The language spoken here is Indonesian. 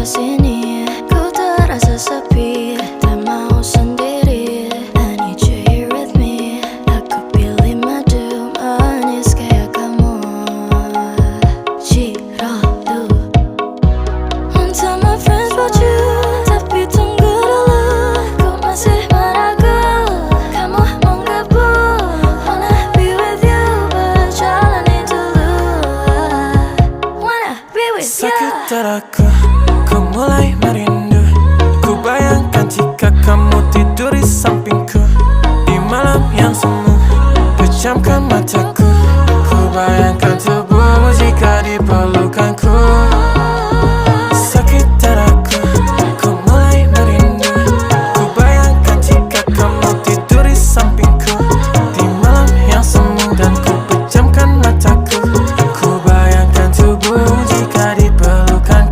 kesini, ku terasa sepi, tak mau sendiri. I need you here with me. Aku pilih madu manis kayak kamu. Cirodu. Want tell my friends about you, tapi tunggu dulu, ku masih meragu. Kamu mau gabung, wanna be with you, berjalani dulu. Wanna be with you. Sakit dadaku, ku mulai merindu. Ku bayangkan jika kamu tidur di sampingku di malam yang semu. Pejamkan mataku.